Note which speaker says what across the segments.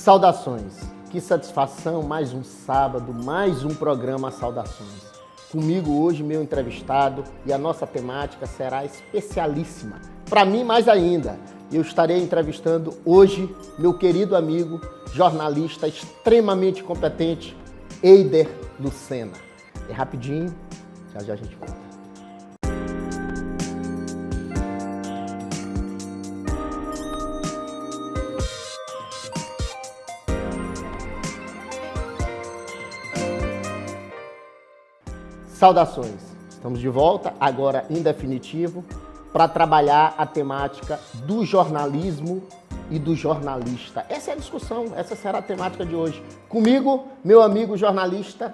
Speaker 1: Saudações, que satisfação, mais um sábado, mais um programa Saudações. Comigo hoje meu entrevistado e a nossa temática será especialíssima. Para mim mais ainda, eu estarei entrevistando hoje meu querido amigo, jornalista extremamente competente, Eider Lucena. É rapidinho, já a gente volta. Saudações! Estamos de volta, agora em definitivo, para trabalhar a temática do jornalismo e do jornalista. Essa é a discussão, essa será a temática de hoje. Comigo, meu amigo jornalista,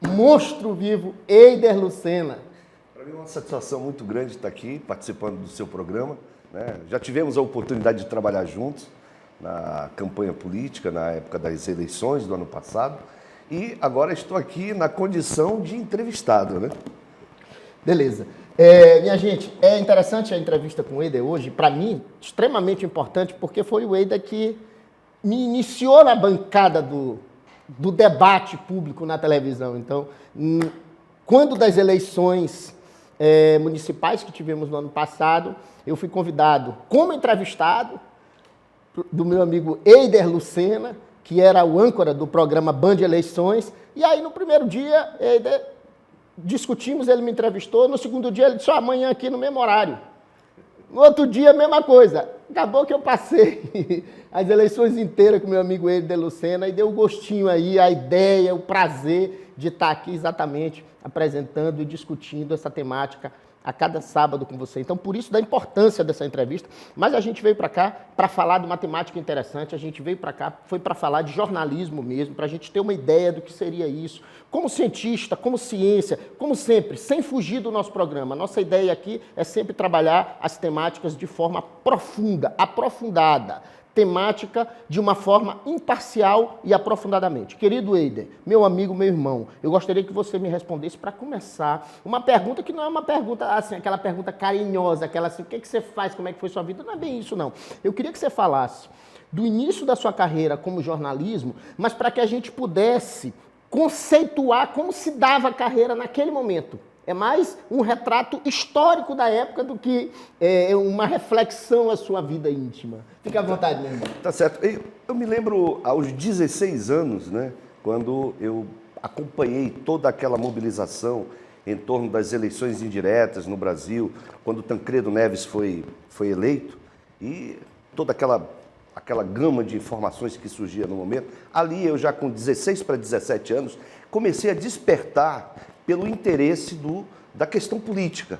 Speaker 1: monstro vivo, Eider Lucena.
Speaker 2: Para mim é uma satisfação muito grande estar aqui participando do seu programa, né? Já tivemos a oportunidade de trabalhar juntos na campanha política, na época das eleições do ano passado. E agora estou aqui na condição de entrevistado, né?
Speaker 1: Beleza. Minha gente, é interessante a entrevista com o Eider hoje, para mim, extremamente importante, porque foi o Eider que me iniciou na bancada do debate público na televisão. Então, quando das eleições municipais que tivemos no ano passado, eu fui convidado como entrevistado do meu amigo Eider Lucena, que era o âncora do programa Band Eleições, e aí no primeiro dia discutimos, ele me entrevistou, no segundo dia ele disse, amanhã aqui no mesmo horário. No outro dia, a mesma coisa. Acabou que eu passei as eleições inteiras com meu amigo Eider Lucena e deu o gostinho aí, a ideia, o prazer de estar aqui exatamente apresentando e discutindo essa temática a cada sábado com você. Então, por isso da importância dessa entrevista, mas a gente veio para cá para falar de uma temática interessante, a gente veio para cá, foi para falar de jornalismo mesmo, para a gente ter uma ideia do que seria isso, como cientista, como ciência, como sempre, sem fugir do nosso programa. Nossa ideia aqui é sempre trabalhar as temáticas de forma profunda, aprofundada, temática de uma forma imparcial e aprofundadamente. Querido Eider, meu amigo, meu irmão, eu gostaria que você me respondesse para começar uma pergunta que não é uma pergunta assim, aquela pergunta carinhosa, aquela assim, o que você faz, como é que foi sua vida? Não é bem isso, não. Eu queria que você falasse do início da sua carreira como jornalismo, mas para que a gente pudesse conceituar como se dava a carreira naquele momento. É mais um retrato histórico da época do que uma reflexão à sua vida íntima. Fica à vontade, meu irmão.
Speaker 2: Tá certo. Eu me lembro aos 16 anos, né, quando eu acompanhei toda aquela mobilização em torno das eleições indiretas no Brasil, quando Tancredo Neves foi eleito, e toda aquela gama de informações que surgia no momento. Ali eu já com 16 para 17 anos comecei a despertar pelo interesse da questão política,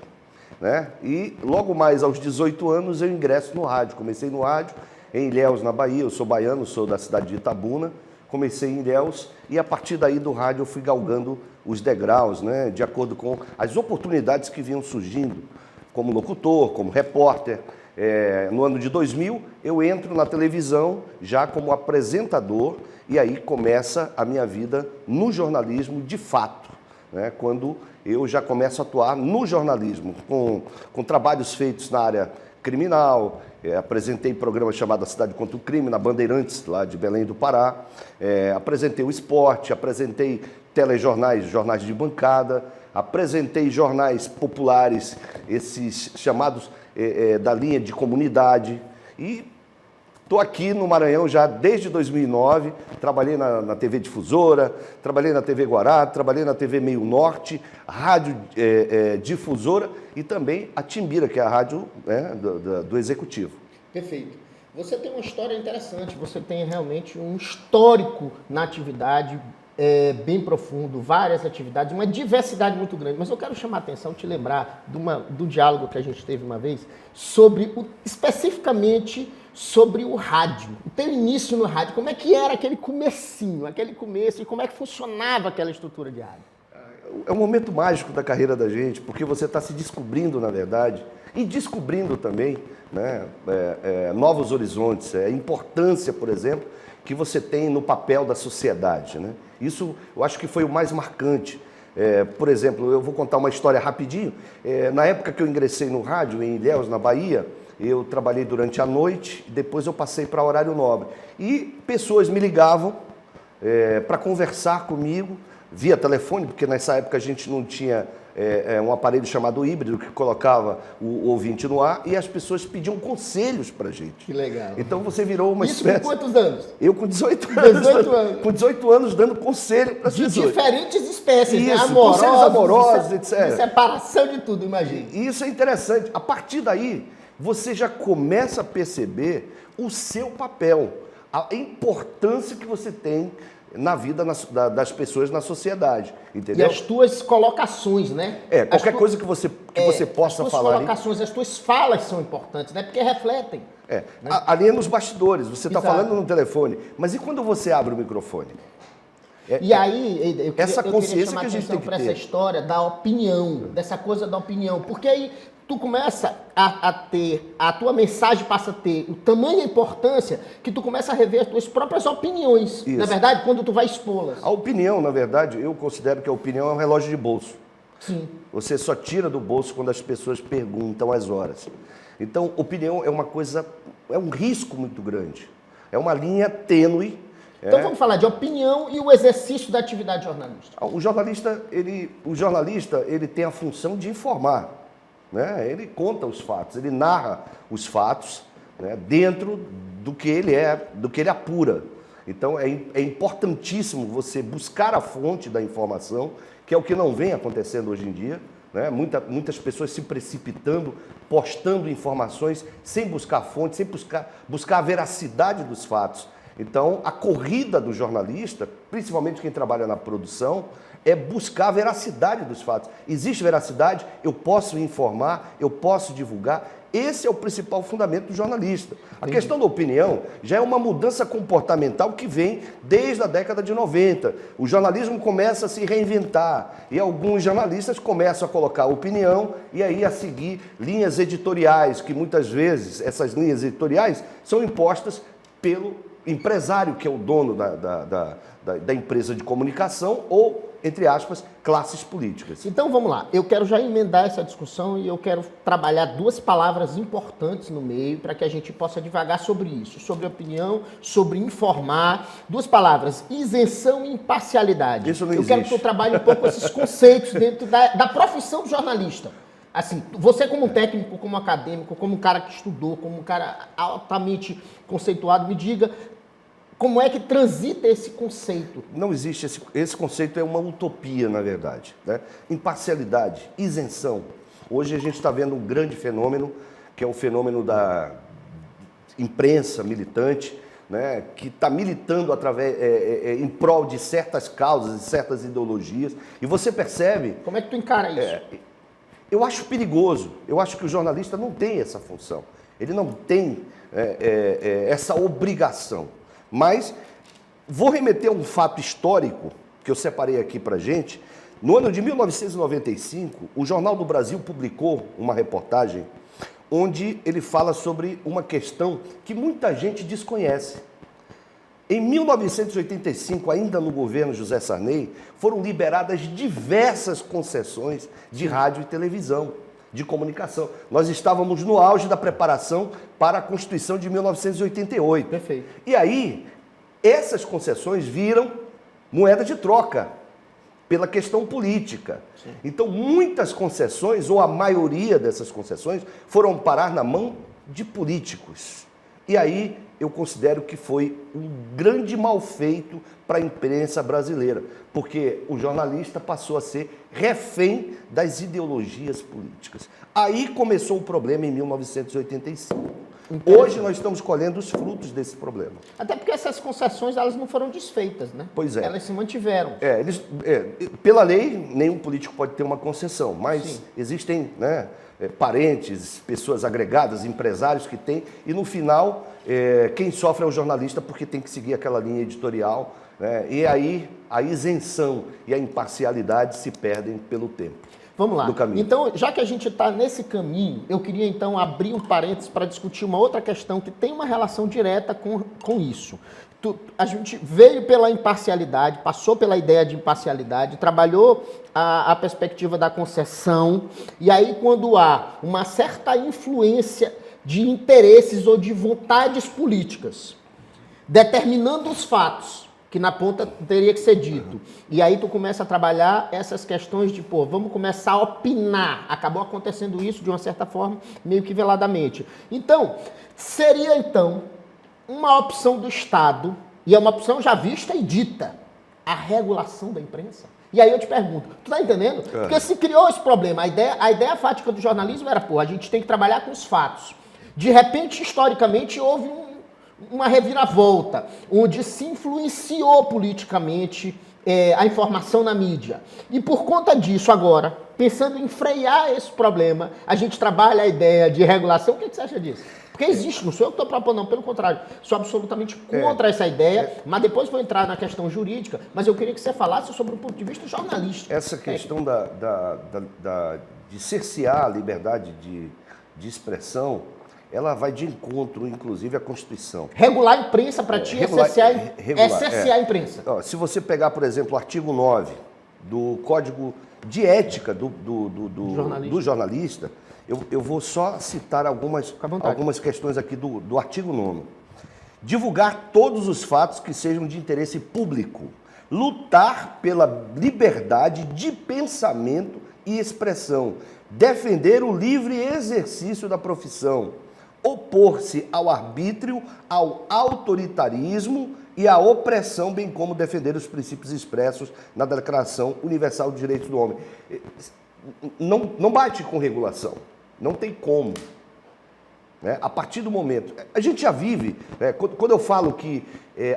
Speaker 2: né? E logo mais aos 18 anos eu ingresso no rádio. Comecei no rádio em Ilhéus, na Bahia. Eu sou baiano, sou da cidade de Itabuna. Comecei em Ilhéus e a partir daí do rádio eu fui galgando os degraus, né? De acordo com as oportunidades que vinham surgindo, como locutor, como repórter. No ano de 2000 eu entro na televisão já como apresentador e aí começa a minha vida no jornalismo de fato, né, quando eu já começo a atuar no jornalismo, com trabalhos feitos na área criminal. Apresentei programa chamado A Cidade contra o Crime, na Bandeirantes, lá de Belém do Pará. Apresentei o esporte, apresentei telejornais, jornais de bancada, apresentei jornais populares, esses chamados da linha de comunidade. E estou aqui no Maranhão já desde 2009, trabalhei na TV Difusora, trabalhei na TV Guará, trabalhei na TV Meio Norte, Rádio Difusora e também a Timbira, que é a rádio, né, do Executivo.
Speaker 1: Perfeito. Você tem uma história interessante, você tem realmente um histórico na atividade bem profundo, várias atividades, uma diversidade muito grande. Mas eu quero chamar a atenção, te lembrar do diálogo que a gente teve uma vez, especificamente sobre o rádio, o teu início no rádio, como é que era aquele começo e como é que funcionava aquela estrutura de rádio?
Speaker 2: É um momento mágico da carreira da gente, porque você está se descobrindo, na verdade, e descobrindo também, né, novos horizontes, a importância, por exemplo, que você tem no papel da sociedade, né? Isso eu acho que foi o mais marcante. Por exemplo, eu vou contar uma história rapidinho. Na época que eu ingressei no rádio, em Ilhéus, na Bahia, eu trabalhei durante a noite, depois eu passei para horário nobre. E pessoas me ligavam para conversar comigo via telefone, porque nessa época a gente não tinha um aparelho chamado híbrido que colocava o ouvinte no ar e as pessoas pediam conselhos para a gente.
Speaker 1: Que legal.
Speaker 2: Então você virou uma
Speaker 1: Isso
Speaker 2: espécie...
Speaker 1: com quantos anos?
Speaker 2: Eu com 18 anos.
Speaker 1: 18 anos.
Speaker 2: Com 18 anos dando conselho para as
Speaker 1: De
Speaker 2: pessoas.
Speaker 1: diferentes espécies, né?
Speaker 2: Isso, conselhos amorosos, etc.
Speaker 1: De separação de tudo, imagina.
Speaker 2: E isso é interessante. A partir daí, você já começa a perceber o seu papel, a importância que você tem na vida das pessoas na sociedade, entendeu?
Speaker 1: E as tuas colocações, né?
Speaker 2: Qualquer coisa que você possa falar.
Speaker 1: As tuas colocações, as tuas falas são importantes, né? Porque refletem.
Speaker 2: Né? Ali é nos bastidores, você está falando no telefone, mas e quando você abre o microfone?
Speaker 1: E aí, eu
Speaker 2: queria
Speaker 1: chamar
Speaker 2: que a gente tem que
Speaker 1: para essa
Speaker 2: ter.
Speaker 1: história da opinião, dessa coisa da opinião, porque aí tu começa a ter, a tua mensagem passa a ter o tamanho e a importância que tu começa a rever as tuas próprias opiniões,
Speaker 2: Isso.
Speaker 1: na verdade, quando tu vai expô-las.
Speaker 2: A opinião, na verdade, eu considero que a opinião é um relógio de bolso.
Speaker 1: Sim.
Speaker 2: Você só tira do bolso quando as pessoas perguntam as horas. Então, opinião é uma coisa, é um risco muito grande. É uma linha tênue.
Speaker 1: Então vamos falar de opinião e o exercício da atividade jornalística.
Speaker 2: O jornalista, ele tem a função de informar, né? Ele conta os fatos, ele narra os fatos, né? Dentro do que ele apura. Então é importantíssimo você buscar a fonte da informação, que é o que não vem acontecendo hoje em dia, né? Muitas pessoas se precipitando, postando informações sem buscar fonte, sem buscar a veracidade dos fatos. Então, a corrida do jornalista, principalmente quem trabalha na produção, é buscar a veracidade dos fatos. Existe veracidade? Eu posso informar, eu posso divulgar. Esse é o principal fundamento do jornalista. A questão da opinião já é uma mudança comportamental que vem desde a década de 90. O jornalismo começa a se reinventar e alguns jornalistas começam a colocar opinião e aí a seguir linhas editoriais, que muitas vezes essas linhas editoriais são impostas pelo empresário, que é o dono da empresa de comunicação ou, entre aspas, classes políticas.
Speaker 1: Então vamos lá, eu quero já emendar essa discussão e eu quero trabalhar duas palavras importantes no meio para que a gente possa divagar sobre isso, sobre opinião, sobre informar. Duas palavras, isenção e imparcialidade.
Speaker 2: Isso não
Speaker 1: existe. Eu quero que tu trabalhe um pouco esses conceitos dentro da profissão do jornalista. Assim, você como técnico, como acadêmico, como um cara que estudou, como um cara altamente conceituado, me diga como é que transita esse conceito.
Speaker 2: Não existe, esse conceito é uma utopia, na verdade, né? Imparcialidade, isenção. Hoje a gente está vendo um grande fenômeno, que é o fenômeno da imprensa militante, né? Que está militando em prol de certas causas, de certas ideologias, e você percebe...
Speaker 1: Como é que tu encara isso?
Speaker 2: Eu acho perigoso, eu acho que o jornalista não tem essa função, ele não tem essa obrigação. Mas vou remeter a um fato histórico que eu separei aqui para a gente. No ano de 1995, o Jornal do Brasil publicou uma reportagem onde ele fala sobre uma questão que muita gente desconhece. Em 1985, ainda no governo José Sarney, foram liberadas diversas concessões de rádio e televisão, de comunicação. Nós estávamos no auge da preparação para a Constituição de 1988.
Speaker 1: Perfeito.
Speaker 2: E aí, essas concessões viram moeda de troca pela questão política. Sim. Então, muitas concessões, ou a maioria dessas concessões, foram parar na mão de políticos. E aí, eu considero que foi um grande mal feito para a imprensa brasileira, porque o jornalista passou a ser refém das ideologias políticas. Aí começou o problema em 1985. Hoje nós estamos colhendo os frutos desse problema.
Speaker 1: Até porque essas concessões elas não foram desfeitas, né?
Speaker 2: Pois é.
Speaker 1: Elas se mantiveram.
Speaker 2: Pela lei, nenhum político pode ter uma concessão, mas
Speaker 1: Sim.
Speaker 2: existem, né, parentes, pessoas agregadas, empresários que têm, e no final, quem sofre é o jornalista porque tem que seguir aquela linha editorial, né, e aí a isenção e a imparcialidade se perdem pelo tempo.
Speaker 1: Vamos lá.
Speaker 2: Do caminho.
Speaker 1: Então, já que a gente está nesse caminho, eu queria então abrir um parênteses para discutir uma outra questão que tem uma relação direta com isso. A gente veio pela imparcialidade, passou pela ideia de imparcialidade, trabalhou a perspectiva da concessão, e aí quando há uma certa influência de interesses ou de vontades políticas, determinando os fatos, que na ponta teria que ser dito. E aí tu começa a trabalhar essas questões de, vamos começar a opinar. Acabou acontecendo isso, de uma certa forma, meio que veladamente. Então, seria, uma opção do Estado, e é uma opção já vista e dita, a regulação da imprensa. E aí eu te pergunto, tu tá entendendo? Porque se criou esse problema, a ideia fática do jornalismo era, a gente tem que trabalhar com os fatos. De repente, historicamente, houve uma reviravolta, onde se influenciou politicamente a informação na mídia. E por conta disso, agora, pensando em frear esse problema, a gente trabalha a ideia de regulação. O que você acha disso? Porque existe, não sou eu que estou propondo, não, pelo contrário, sou absolutamente contra essa ideia, mas depois vou entrar na questão jurídica, mas eu queria que você falasse sobre o ponto de vista jornalístico.
Speaker 2: Essa questão de cercear a liberdade de expressão, ela vai de encontro, inclusive, à Constituição.
Speaker 1: Regular a imprensa para ti é cercear a imprensa.
Speaker 2: Se você pegar, por exemplo, o artigo 9 do Código de Ética do jornalista, eu vou só citar algumas questões aqui do artigo 9. Divulgar todos os fatos que sejam de interesse público. Lutar pela liberdade de pensamento e expressão. Defender o livre exercício da profissão. Opor-se ao arbítrio, ao autoritarismo e à opressão, bem como defender os princípios expressos na Declaração Universal dos Direitos do Homem. Não bate com regulação, não tem como. A partir do momento... A gente já vive, quando eu falo que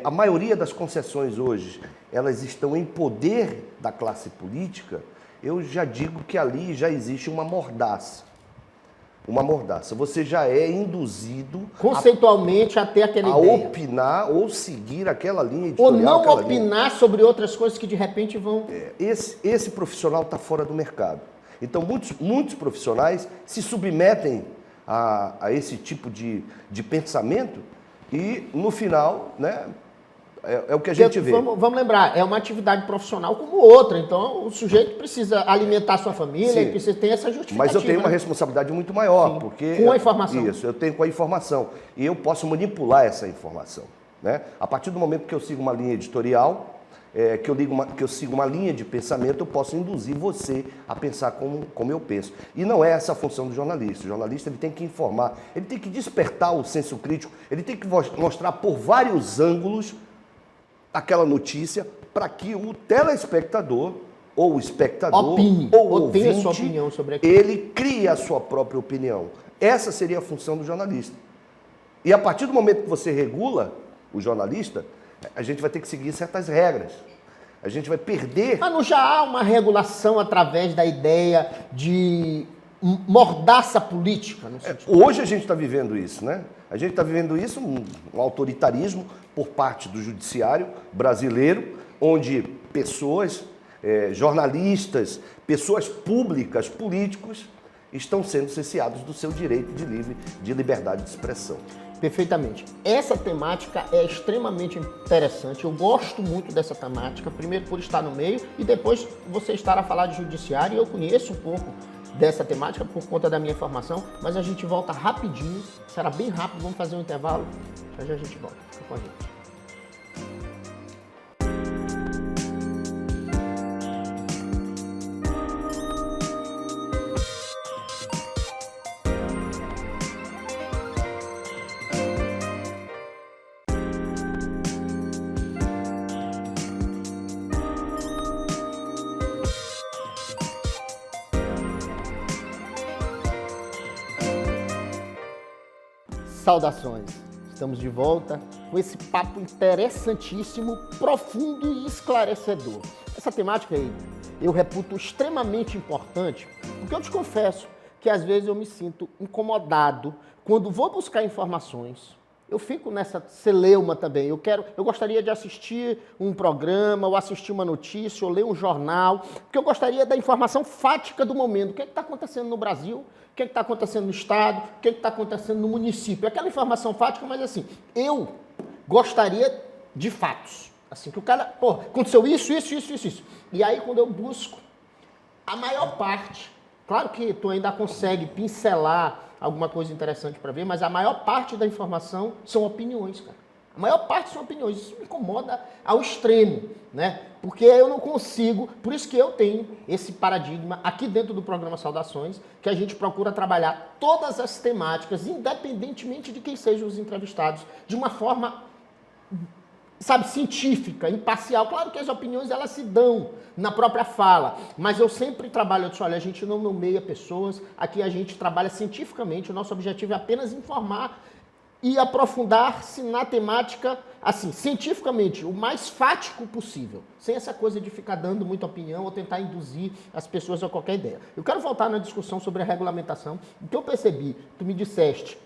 Speaker 2: a maioria das concessões hoje, elas estão em poder da classe política, eu já digo que ali já existe uma mordaça. Você já é induzido
Speaker 1: conceitualmente a ter aquela ideia.
Speaker 2: A opinar ou seguir aquela linha editorial.
Speaker 1: Ou não opinar sobre outras coisas que de repente vão...
Speaker 2: Esse profissional está fora do mercado. Então, muitos profissionais se submetem a esse tipo de pensamento e, no final, é o que a gente vê.
Speaker 1: Vamos lembrar, é uma atividade profissional como outra, então o sujeito precisa alimentar sua família e precisa ter essa justificativa.
Speaker 2: Mas eu tenho uma responsabilidade muito maior, porque...
Speaker 1: Com a informação.
Speaker 2: Isso, eu tenho com a informação. E eu posso manipular essa informação. A partir do momento que eu sigo uma linha editorial, que eu sigo uma linha de pensamento, eu posso induzir você a pensar como eu penso. E não é essa a função do jornalista. O jornalista ele tem que informar, ele tem que despertar o senso crítico, ele tem que mostrar por vários ângulos aquela notícia para que o telespectador ou o espectador ou o ouvinte,
Speaker 1: tenha sua opinião sobre aquilo.
Speaker 2: Ele crie a sua própria opinião. Essa seria a função do jornalista. E a partir do momento que você regula o jornalista, a gente vai ter que seguir certas regras. A gente vai perder...
Speaker 1: Mas não já há uma regulação através da ideia de mordaça política?
Speaker 2: Hoje a gente está vivendo isso, A gente está vivendo isso, um autoritarismo por parte do judiciário brasileiro, onde pessoas, jornalistas, pessoas públicas, políticos, estão sendo cerceados do seu direito de liberdade de expressão.
Speaker 1: Perfeitamente. Essa temática é extremamente interessante. Eu gosto muito dessa temática, primeiro por estar no meio e depois você estar a falar de judiciário. Eu conheço um pouco dessa temática por conta da minha formação, mas a gente volta rapidinho, será bem rápido, vamos fazer um intervalo, já a gente volta. Fica com a gente. Saudações! Estamos de volta com esse papo interessantíssimo, profundo e esclarecedor. Essa temática aí eu reputo extremamente importante, porque eu te confesso que às vezes eu me sinto incomodado quando vou buscar informações. Eu fico nessa celeuma também. Eu gostaria de assistir um programa, ou assistir uma notícia, ou ler um jornal, porque eu gostaria da informação fática do momento. O que está acontecendo no Brasil? O que está acontecendo no Estado? O que está acontecendo no município? Aquela informação fática, mas assim, eu gostaria de fatos. Assim, que o cara, aconteceu isso. E aí, quando eu busco, a maior parte, claro que tu ainda consegue pincelar alguma coisa interessante para ver, mas a maior parte da informação são opiniões, cara. A maior parte são opiniões. Isso me incomoda ao extremo, né? Porque eu não consigo, por isso que eu tenho esse paradigma aqui dentro do programa Saudações, que a gente procura trabalhar todas as temáticas, independentemente de quem sejam os entrevistados, de uma forma, sabe, científica, imparcial. Claro que as opiniões, elas se dão na própria fala, mas eu sempre trabalho, eu disse, olha, a gente não nomeia pessoas, aqui a gente trabalha cientificamente, o nosso objetivo é apenas informar e aprofundar-se na temática, assim, cientificamente, o mais fático possível, sem essa coisa de ficar dando muita opinião ou tentar induzir as pessoas a qualquer ideia. Eu quero voltar na discussão sobre a regulamentação. O que eu percebi, tu me disseste,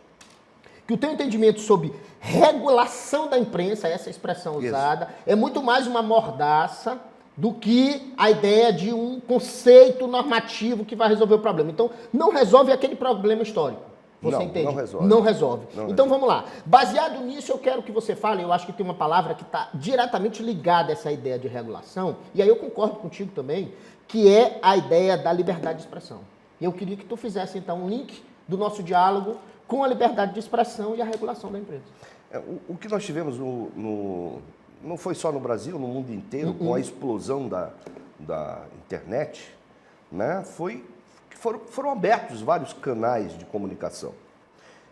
Speaker 1: que o teu entendimento sobre regulação da imprensa, essa expressão usada, é muito mais uma mordaça do que a ideia de um conceito normativo que vai resolver o problema. Então, não resolve aquele problema histórico. Você entende?
Speaker 2: Não resolve.
Speaker 1: Não resolve. Então vamos lá. Baseado nisso, eu quero que você fale, eu acho que tem uma palavra que está diretamente ligada a essa ideia de regulação, e aí eu concordo contigo também, que é a ideia da liberdade de expressão. E eu queria que tu fizesse, então, um link do nosso diálogo com a liberdade de expressão e a regulação da imprensa.
Speaker 2: O que nós tivemos não foi só no Brasil, no mundo inteiro, com a explosão da internet, né, foram abertos vários canais de comunicação.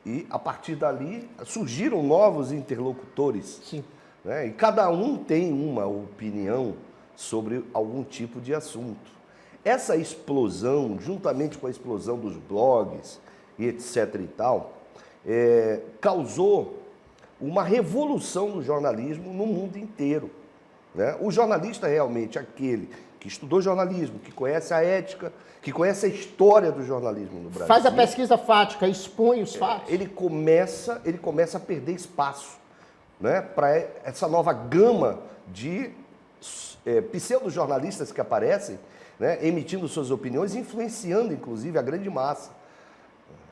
Speaker 2: E, a partir dali, surgiram novos interlocutores.
Speaker 1: Sim.
Speaker 2: Né? E cada um tem uma opinião sobre algum tipo de assunto. Essa explosão, juntamente com a explosão dos blogs e etc. e tal, causou uma revolução no jornalismo no mundo inteiro. Né? O jornalista realmente, aquele que estudou jornalismo, que conhece a ética, que conhece a história do jornalismo no Brasil.
Speaker 1: Faz a pesquisa fática, expõe os fatos.
Speaker 2: Ele começa a perder espaço, né, para essa nova gama de pseudo-jornalistas que aparecem, né, emitindo suas opiniões, influenciando, inclusive, a grande massa.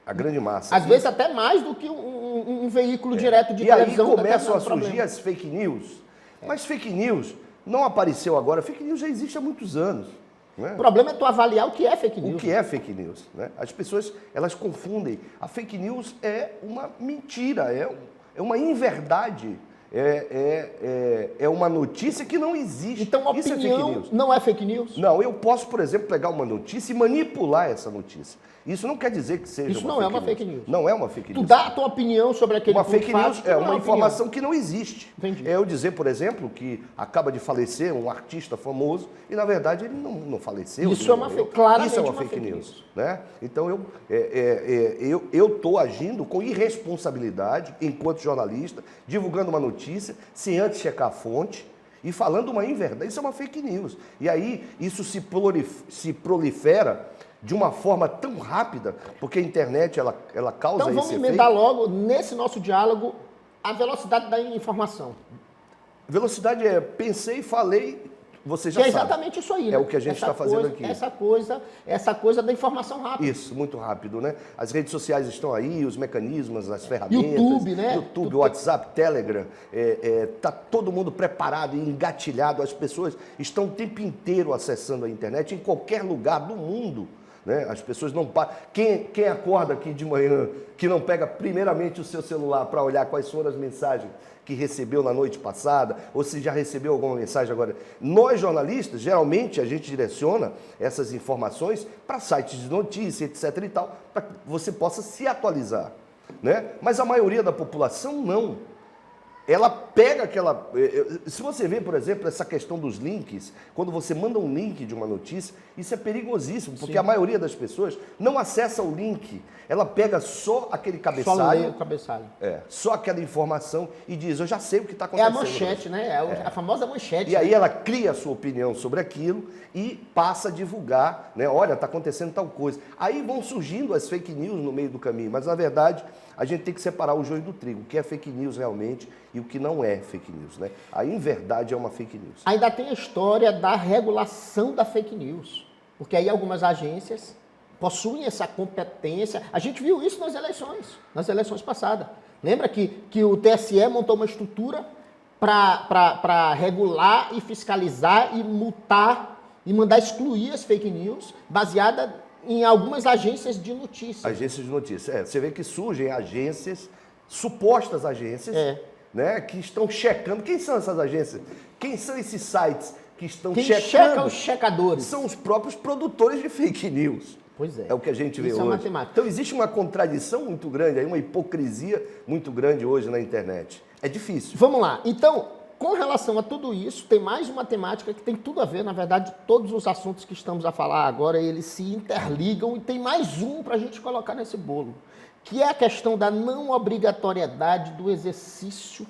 Speaker 2: A grande massa.
Speaker 1: Às vezes até mais do que um veículo direto de televisão.
Speaker 2: E aí começam a surgir as fake news. Mas fake news não apareceu agora, fake news já existe há muitos anos. Né?
Speaker 1: O problema é tu avaliar o que é fake news.
Speaker 2: O que é fake news? Né? As pessoas, elas confundem. A fake news é uma mentira, é uma inverdade, é uma notícia que não existe.
Speaker 1: Então, opinião
Speaker 2: isso é fake news.
Speaker 1: Não é fake news?
Speaker 2: Não, eu posso, por exemplo, pegar uma notícia e manipular essa notícia. Isso não quer dizer que seja
Speaker 1: Isso não é uma fake news.
Speaker 2: Não é uma fake news.
Speaker 1: Tu dá a tua opinião sobre aquele
Speaker 2: Uma fake news é uma informação
Speaker 1: opinião.
Speaker 2: que não existe.
Speaker 1: Entendi.
Speaker 2: É eu dizer, por exemplo, que acaba de falecer um artista famoso e, na verdade, ele não faleceu.
Speaker 1: Isso é uma claramente
Speaker 2: uma fake news. Né? Então, eu estou agindo com irresponsabilidade enquanto jornalista, divulgando uma notícia, sem antes checar a fonte e falando uma inverdade. Isso é uma fake news. E aí, isso se prolifera de uma forma tão rápida, porque a internet ela causa esse efeito.
Speaker 1: Então vamos emendar logo, nesse nosso diálogo, a velocidade da informação.
Speaker 2: Velocidade é pensei, falei, você já sabe.
Speaker 1: É exatamente isso aí, né?
Speaker 2: É o que a gente está fazendo aqui.
Speaker 1: Essa coisa da informação rápida.
Speaker 2: Isso, muito rápido, né? As redes sociais estão aí, os mecanismos, as ferramentas.
Speaker 1: YouTube, né?
Speaker 2: YouTube, WhatsApp, Telegram. Tá todo mundo preparado e engatilhado. As pessoas estão o tempo inteiro acessando a internet em qualquer lugar do mundo. Né? As pessoas não param. Quem acorda aqui de manhã, que não pega primeiramente o seu celular para olhar quais foram as mensagens que recebeu na noite passada, ou se já recebeu alguma mensagem agora. Nós, jornalistas, geralmente a gente direciona essas informações para sites de notícia, etc. e tal, para que você possa se atualizar. Né? Mas a maioria da população não. Ela pega aquela... Se você vê, por exemplo, essa questão dos links, quando você manda um link de uma notícia, isso é perigosíssimo, porque a maioria das pessoas não acessa o link. Ela pega só aquele cabeçalho.
Speaker 1: Só lê o cabeçalho.
Speaker 2: Só aquela informação e diz, eu já sei o que está acontecendo.
Speaker 1: É a manchete, né? A famosa manchete.
Speaker 2: E aí ela cria a sua opinião sobre aquilo e passa a divulgar, né? Olha, está acontecendo tal coisa. Aí vão surgindo as fake news no meio do caminho, mas na verdade a gente tem que separar o joio do trigo, o que é fake news realmente e o que não é fake news, né? A inverdade é uma fake news.
Speaker 1: Ainda tem a história da regulação da fake news, porque aí algumas agências possuem essa competência. A gente viu isso nas eleições passadas. Lembra que o TSE montou uma estrutura para regular e fiscalizar e multar e mandar excluir as fake news baseada em algumas agências de notícias.
Speaker 2: Agências de notícias. Você vê que surgem agências, supostas agências, né, que estão checando. Quem são essas agências? Quem são esses sites que estão
Speaker 1: Quem
Speaker 2: checando?
Speaker 1: checa os checadores?
Speaker 2: São os próprios produtores de fake news.
Speaker 1: Pois é.
Speaker 2: É o que a gente vê
Speaker 1: Isso
Speaker 2: hoje.
Speaker 1: é matemática.
Speaker 2: Então existe uma contradição muito grande, aí, uma hipocrisia muito grande hoje na internet. É difícil.
Speaker 1: Vamos lá. Então, com relação a tudo isso, tem mais uma temática que tem tudo a ver, na verdade, todos os assuntos que estamos a falar agora, eles se interligam e tem mais um para a gente colocar nesse bolo, que é a questão da não obrigatoriedade do exercício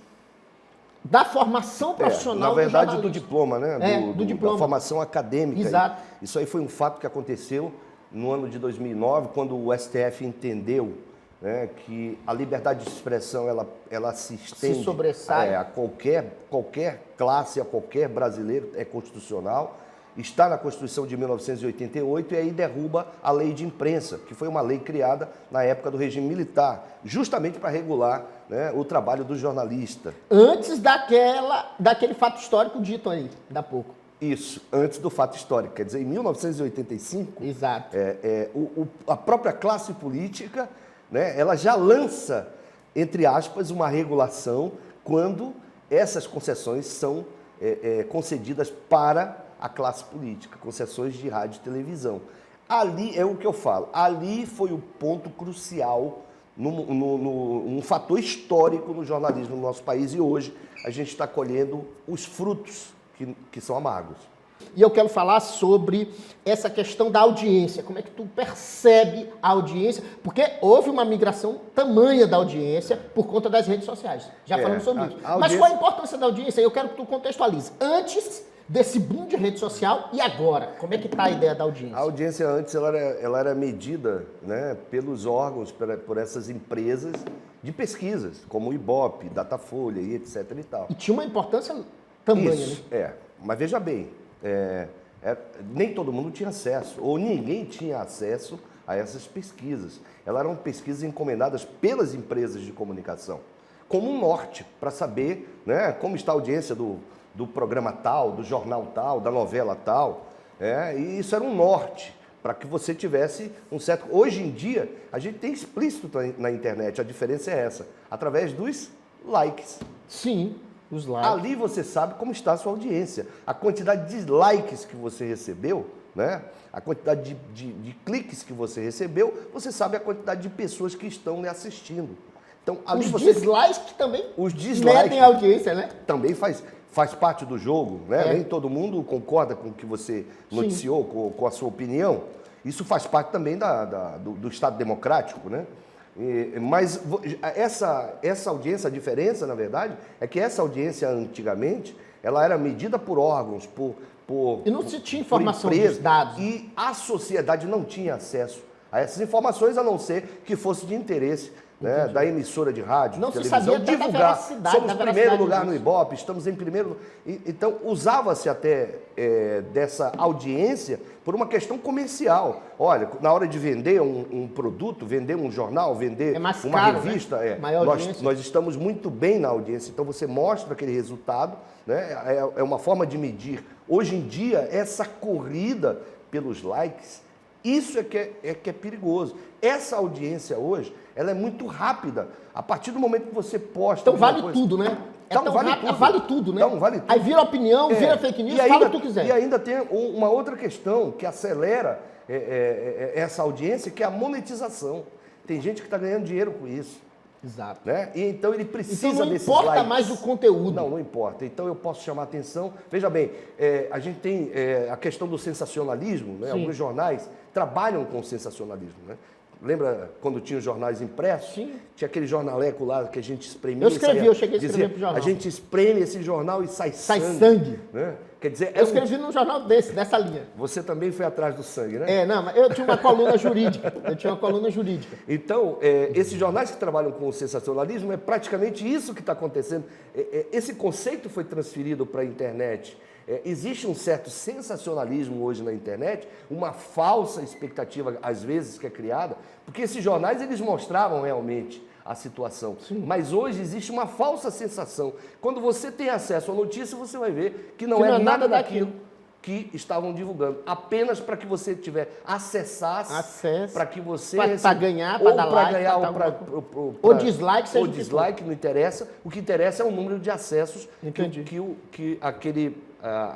Speaker 1: da formação profissional.
Speaker 2: Na verdade,
Speaker 1: do
Speaker 2: do diploma, né?
Speaker 1: Do diploma.
Speaker 2: Da formação acadêmica.
Speaker 1: Exato.
Speaker 2: Isso aí foi um fato que aconteceu no ano de 2009, quando o STF entendeu, né, que a liberdade de expressão ela se estende
Speaker 1: Se sobressai.
Speaker 2: a qualquer classe, a qualquer brasileiro, é constitucional, está na Constituição de 1988 e aí derruba a lei de imprensa, que foi uma lei criada na época do regime militar, justamente para regular, né, o trabalho do jornalista.
Speaker 1: Antes daquele fato histórico dito aí, da pouco.
Speaker 2: Isso, antes do fato histórico. Quer dizer, em 1985,
Speaker 1: Exato.
Speaker 2: a própria classe política, né, ela já lança, entre aspas, uma regulação quando essas concessões são concedidas para a classe política, concessões de rádio e televisão. Ali é o que eu falo, ali foi o ponto crucial, um fator histórico no jornalismo no nosso país, e hoje a gente está colhendo os frutos que são amargos.
Speaker 1: E eu quero falar sobre essa questão da audiência. Como é que tu percebe a audiência? Porque houve uma migração tamanha da audiência por conta das redes sociais. Já falamos sobre isso. Mas qual a importância da audiência? Eu quero que tu contextualize. Antes desse boom de rede social e agora? Como é que está a ideia da audiência?
Speaker 2: A audiência antes ela era medida, né, pelos órgãos, por essas empresas de pesquisas, como o Ibope, Datafolha e etc. e tal.
Speaker 1: E tinha uma importância tamanha,
Speaker 2: Isso,
Speaker 1: né?
Speaker 2: Mas veja bem, nem todo mundo tinha acesso, ou ninguém tinha acesso a essas pesquisas. Elas eram pesquisas encomendadas pelas empresas de comunicação, como um norte, para saber, né, como está a audiência do programa tal, do jornal tal, da novela tal. E isso era um norte, para que você tivesse um certo... Hoje em dia, a gente tem explícito na internet, a diferença é essa, através dos likes.
Speaker 1: Sim. Os likes.
Speaker 2: Ali você sabe como está a sua audiência. A quantidade de likes que você recebeu, né? A quantidade de cliques que você recebeu, você sabe a quantidade de pessoas que estão lhe assistindo. Então, ali
Speaker 1: os dislikes que também
Speaker 2: medem
Speaker 1: a audiência, né?
Speaker 2: Também faz parte do jogo, né? Nem todo mundo concorda com o que você noticiou, com a sua opinião. Isso faz parte também do Estado democrático, né? Mas essa audiência, a diferença, na verdade, é que essa audiência antigamente, ela era medida por órgãos,
Speaker 1: e não se tinha informação dos dados.
Speaker 2: E a sociedade não tinha acesso a essas informações, a não ser que fosse de interesse, né, da emissora de rádio,
Speaker 1: não
Speaker 2: de televisão,
Speaker 1: se sabia
Speaker 2: divulgar. Somos em primeiro lugar
Speaker 1: disso.
Speaker 2: no Ibope, estamos em primeiro... Então, usava-se até dessa audiência por uma questão comercial. Olha, na hora de vender um produto, vender um jornal, vender uma
Speaker 1: caro,
Speaker 2: revista,
Speaker 1: né?
Speaker 2: Nós estamos muito bem na audiência, então você mostra aquele resultado, né? É uma forma de medir. Hoje em dia, essa corrida pelos likes, isso é que é perigoso. Essa audiência hoje, ela é muito rápida. A partir do momento que você posta...
Speaker 1: Então vale tudo, né?
Speaker 2: Então
Speaker 1: vale tudo, né?
Speaker 2: Então vale tudo.
Speaker 1: Aí vira opinião, vira fake news, fala o que tu quiser.
Speaker 2: E ainda tem uma outra questão que acelera essa audiência, que é a monetização. Tem gente que está ganhando dinheiro com isso.
Speaker 1: Exato.
Speaker 2: Né? E então ele precisa desses likes.
Speaker 1: Não importa mais o conteúdo.
Speaker 2: Não importa. Então eu posso chamar a atenção. Veja bem, a gente tem a questão do sensacionalismo, né? Alguns jornais trabalham com sensacionalismo, né? Lembra quando tinha os jornais impressos?
Speaker 1: Sim.
Speaker 2: Tinha aquele jornaleco lá que a gente espremia.
Speaker 1: Eu cheguei a escrever pro jornal.
Speaker 2: A gente espreme esse jornal e sai
Speaker 1: sangue.
Speaker 2: Né? Quer dizer,
Speaker 1: eu escrevi num jornal dessa linha.
Speaker 2: Você também foi atrás do sangue, né?
Speaker 1: Não, mas eu tinha uma coluna jurídica.
Speaker 2: Então, esses jornais que trabalham com o sensacionalismo, é praticamente isso que está acontecendo. Esse conceito foi transferido para a internet. Existe um certo sensacionalismo hoje na internet, uma falsa expectativa, às vezes, que é criada, porque esses jornais, eles mostravam realmente a situação.
Speaker 1: Sim.
Speaker 2: Mas hoje existe uma falsa sensação. Quando você tem acesso à notícia, você vai ver que não é nada daquilo. que estavam divulgando, apenas para que você acessasse, para que você
Speaker 1: para ganhar, para dar like,
Speaker 2: ganhar,
Speaker 1: ou dislike, seja
Speaker 2: ou dislike, não interessa. O que interessa é o número de acessos que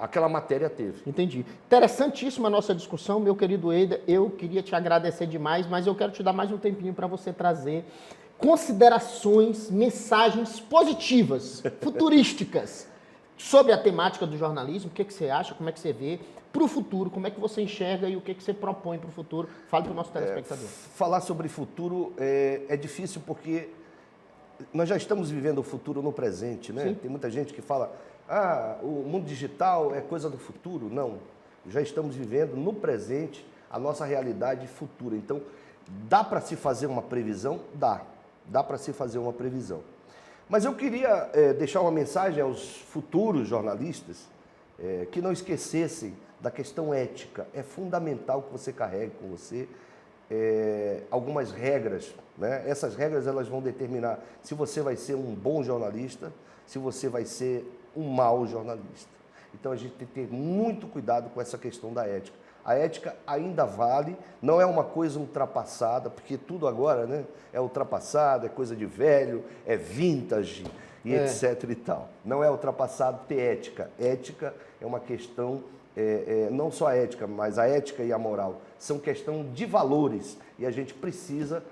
Speaker 2: aquela matéria teve.
Speaker 1: Entendi. Interessantíssima a nossa discussão, meu querido Eider. Eu queria te agradecer demais, mas eu quero te dar mais um tempinho para você trazer considerações, mensagens positivas, futurísticas, sobre a temática do jornalismo. O que você acha, como é que você vê para o futuro, como é que você enxerga e o que você propõe para o futuro. Fale para o nosso telespectador.
Speaker 2: Falar sobre futuro é difícil porque nós já estamos vivendo o futuro no presente, né? Sim. Tem muita gente que fala, o mundo digital é coisa do futuro. Não, já estamos vivendo no presente a nossa realidade futura. Então, dá para se fazer uma previsão? Dá para se fazer uma previsão. Mas eu queria deixar uma mensagem aos futuros jornalistas que não esquecessem da questão ética. É fundamental que você carregue com você algumas regras, né? Essas regras elas vão determinar se você vai ser um bom jornalista, se você vai ser um mau jornalista. Então a gente tem que ter muito cuidado com essa questão da ética. A ética ainda vale, não é uma coisa ultrapassada, porque tudo agora, né, é ultrapassado, é coisa de velho, é vintage e etc e tal. Não é ultrapassado ter ética. Ética é uma questão, não só a ética, mas a ética e a moral são questão de valores e a gente precisa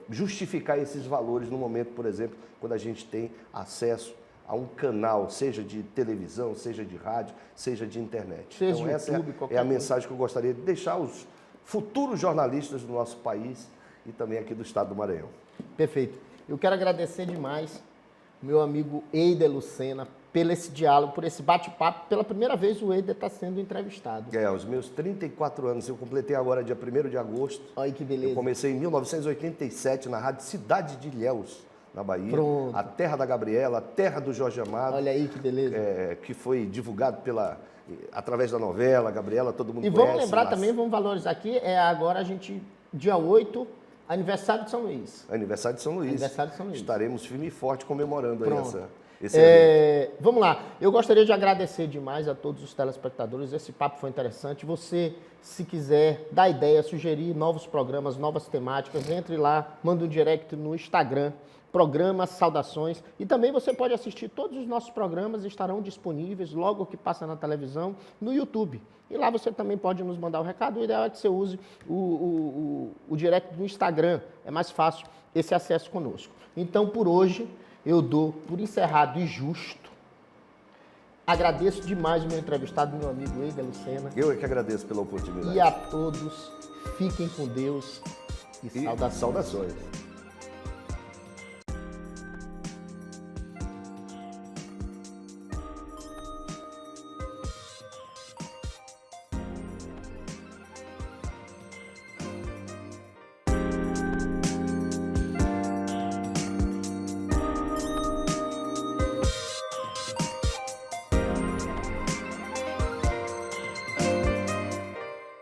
Speaker 2: justificar esses valores no momento, por exemplo, quando a gente tem acesso a um canal, seja de televisão, seja de rádio, seja de internet.
Speaker 1: Seja
Speaker 2: então, essa
Speaker 1: YouTube,
Speaker 2: é a mensagem que eu gostaria de deixar aos futuros jornalistas do nosso país e também aqui do estado do Maranhão.
Speaker 1: Perfeito. Eu quero agradecer demais meu amigo Eider Lucena pelo esse diálogo, por esse bate-papo. Pela primeira vez o Eider está sendo entrevistado.
Speaker 2: Aos meus 34 anos, eu completei agora dia 1º de agosto.
Speaker 1: Olha que beleza.
Speaker 2: Eu comecei em 1987 na rádio Cidade de Ilhéus, na Bahia.
Speaker 1: Pronto.
Speaker 2: A terra da Gabriela, a terra do Jorge Amado.
Speaker 1: Olha aí que beleza.
Speaker 2: Que foi divulgado através da novela, Gabriela, todo mundo conhece.
Speaker 1: E vamos lembrar também, vamos valorizar aqui, agora a gente, dia 8, aniversário de São Luís.
Speaker 2: Aniversário de São Luís.
Speaker 1: Aniversário de São Luís.
Speaker 2: Estaremos firme e forte comemorando aí esse
Speaker 1: evento. Vamos lá. Eu gostaria de agradecer demais a todos os telespectadores. Esse papo foi interessante. Você, se quiser dar ideia, sugerir novos programas, novas temáticas, entre lá, manda um direct no Instagram, programas, saudações. E também você pode assistir todos os nossos programas, estarão disponíveis logo que passa na televisão, no YouTube. E lá você também pode nos mandar o recado. O ideal é que você use o direct do Instagram. É mais fácil esse acesso conosco. Então, por hoje, eu dou por encerrado e justo. Agradeço demais o meu entrevistado, meu amigo Eider Lucena.
Speaker 2: Eu é que agradeço pela oportunidade.
Speaker 1: E a todos, fiquem com Deus e saudações.